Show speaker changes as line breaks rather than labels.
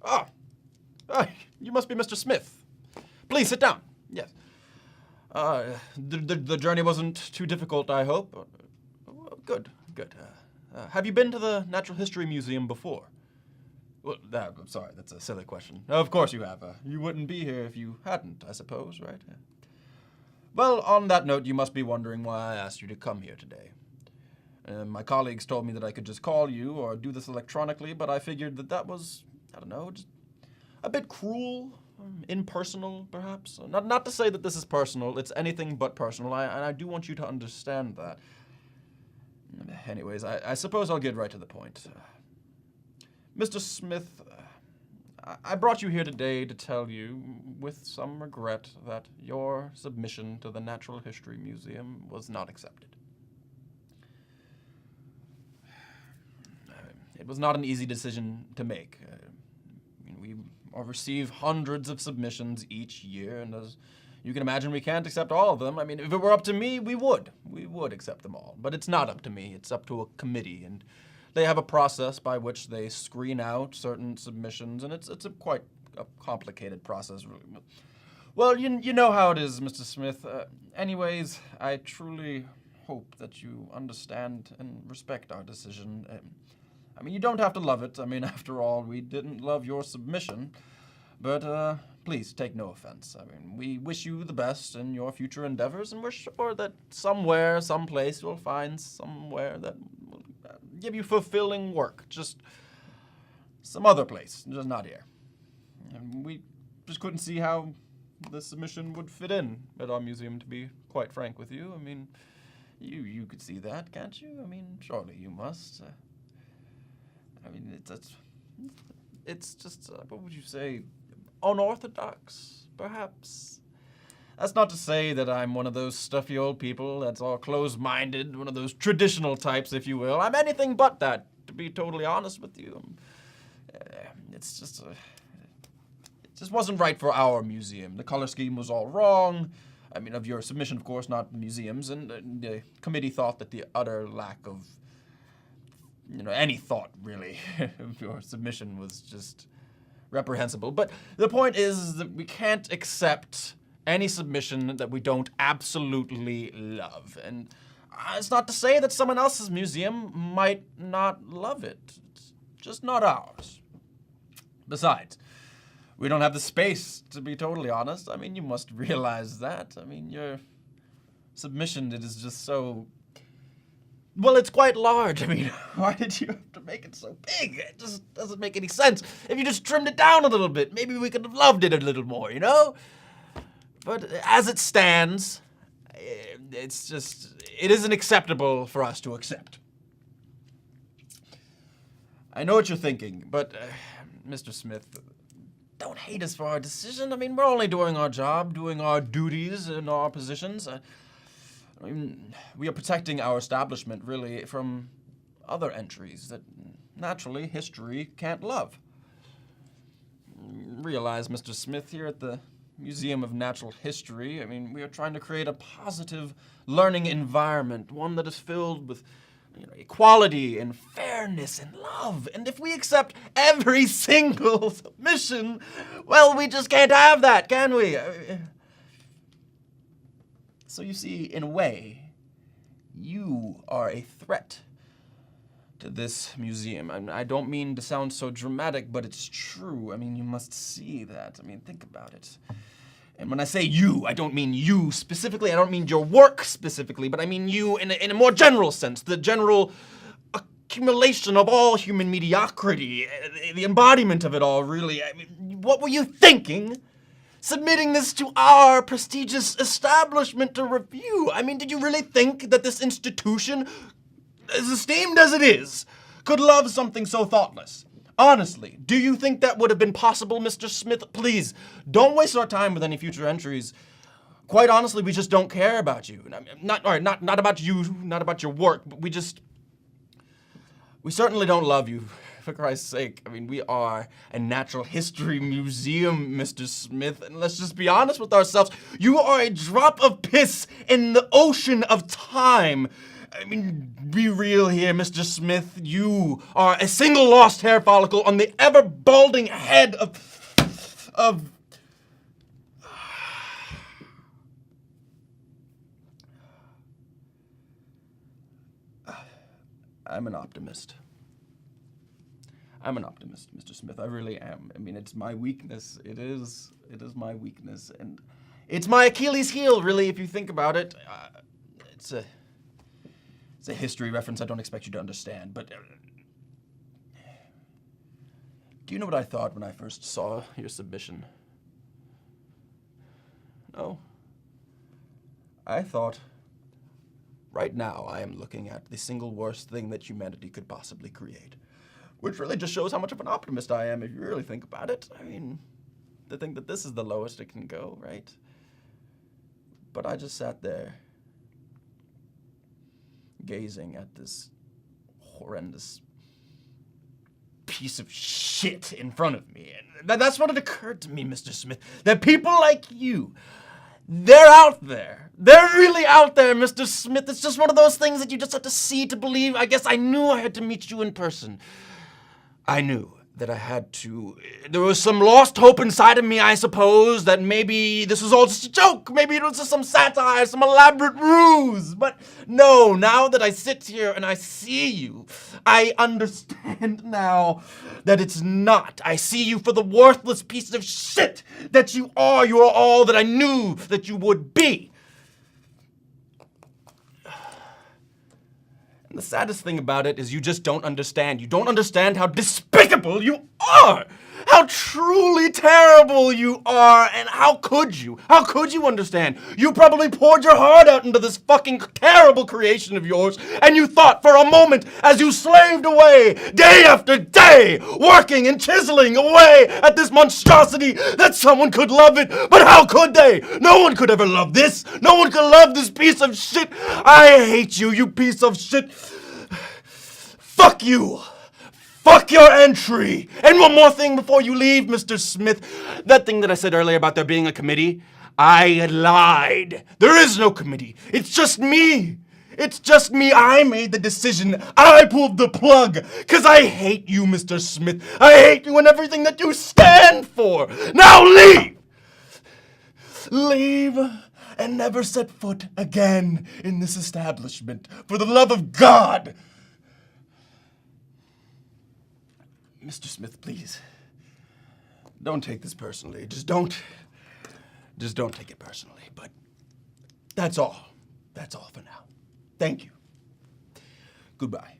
Ah, you must be Mr. Smith. Please sit down. Yes. The journey wasn't too difficult, I hope. Good. Have you been to the Natural History Museum before? Well, I'm sorry, that's a silly question. Of course you have. You wouldn't be here if you hadn't, I suppose, right? Well, on that note, you must be wondering why I asked you to come here today. My colleagues told me that I could just call you or do this electronically, but I figured that was, I don't know, just a bit cruel, impersonal, perhaps. Not to say that this is personal, it's anything but personal, and I do want you to understand that. Anyways, I suppose I'll get right to the point. Mr. Smith, I brought you here today to tell you, with some regret, that your submission to the Natural History Museum was not accepted. It was not an easy decision to make. We receive hundreds of submissions each year, and as you can imagine, we can't accept all of them. I mean, if it were up to me, we would accept them all. But it's not up to me. It's up to a committee, and they have a process by which they screen out certain submissions, and it's quite a complicated process, really. Well, you know how it is, Mr. Smith. Anyways, I truly hope that you understand and respect our decision. I mean, you don't have to love it. I mean, after all, we didn't love your submission. But please take no offense. I mean, we wish you the best in your future endeavors, and we're sure that somewhere, someplace, you'll find somewhere that will give you fulfilling work. Just some other place, just not here. And we just couldn't see how the submission would fit in at our museum, to be quite frank with you. I mean, you could see that, can't you? I mean, surely you must. I mean, it's just, what would you say, unorthodox, perhaps? That's not to say that I'm one of those stuffy old people that's all closed-minded, one of those traditional types, if you will. I'm anything but that, to be totally honest with you. It just wasn't right for our museum. The color scheme was all wrong. I mean, of your submission, of course, not the museum's, and the committee thought that the utter lack of any thought, really, of your submission was just reprehensible. But the point is that we can't accept any submission that we don't absolutely love. And it's not to say that someone else's museum might not love it. It's just not ours. Besides, we don't have the space, to be totally honest. I mean, you must realize that. I mean, your submission, it is just so... Well, it's quite large. I mean, why did you have to make it so big? It just doesn't make any sense. If you just trimmed it down a little bit, maybe we could have loved it a little more, you know? But as it stands, it isn't acceptable for us to accept. I know what you're thinking, but, Mr. Smith, don't hate us for our decision. I mean, we're only doing our job, doing our duties in our positions. I mean, we are protecting our establishment, really, from other entries that, naturally, history can't love. Realize, Mr. Smith, here at the Museum of Natural History, I mean, we are trying to create a positive learning environment, one that is filled with equality and fairness and love. And if we accept every single submission, well, we just can't have that, can we? So you see, in a way, you are a threat to this museum. I don't mean to sound so dramatic, but it's true. I mean, you must see that. I mean, think about it. And when I say you, I don't mean you specifically. I don't mean your work specifically, but I mean you in a more general sense, the general accumulation of all human mediocrity, the embodiment of it all, really. I mean, what were you thinking? Submitting this to our prestigious establishment to review. I mean, did you really think that this institution, as esteemed as it is, could love something so thoughtless? Honestly, do you think that would have been possible, Mr. Smith? Please, don't waste our time with any future entries. Quite honestly, we just don't care about you. Not about you, not about your work, but we certainly don't love you. For Christ's sake, I mean, we are a natural history museum, Mr. Smith, and let's just be honest with ourselves. You are a drop of piss in the ocean of time. I mean, be real here, Mr. Smith. You are a single lost hair follicle on the ever-balding head of... I'm an optimist. I'm an optimist, Mr. Smith. I really am. I mean, it's my weakness. It is my weakness. And it's my Achilles heel, really, if you think about it. It's a history reference I don't expect you to understand, but... do you know what I thought when I first saw your submission? No. I thought... right now, I am looking at the single worst thing that humanity could possibly create. Which really just shows how much of an optimist I am, if you really think about it. I mean, to think that this is the lowest it can go, right? But I just sat there, gazing at this horrendous piece of shit in front of me. And that's what it occurred to me, Mr. Smith, that people like you, they're out there. They're really out there, Mr. Smith. It's just one of those things that you just have to see to believe. I guess I knew I had to meet you in person. I knew that I had to. There was some lost hope inside of me, I suppose, that maybe this was all just a joke. Maybe it was just some satire, some elaborate ruse. But no, now that I sit here and I see you, I understand now that it's not. I see you for the worthless piece of shit that you are. You are all that I knew that you would be. The saddest thing about it is you just don't understand. You don't understand how despicable you are! How truly terrible you are! And how could you? How could you understand? You probably poured your heart out into this fucking terrible creation of yours, and you thought for a moment, as you slaved away, day after day, working and chiseling away at this monstrosity, that someone could love it. But how could they? No one could ever love this. No one could love this piece of shit. I hate you, you piece of shit. Fuck you! Fuck your entry! And one more thing before you leave, Mr. Smith. That thing that I said earlier about there being a committee, I lied. There is no committee. It's just me. It's just me. I made the decision. I pulled the plug. 'Cause I hate you, Mr. Smith. I hate you and everything that you stand for. Now leave! Leave and never set foot again in this establishment. For the love of God! Mr. Smith, please. Don't take this personally. Just don't take it personally. But that's all. That's all for now. Thank you. Goodbye.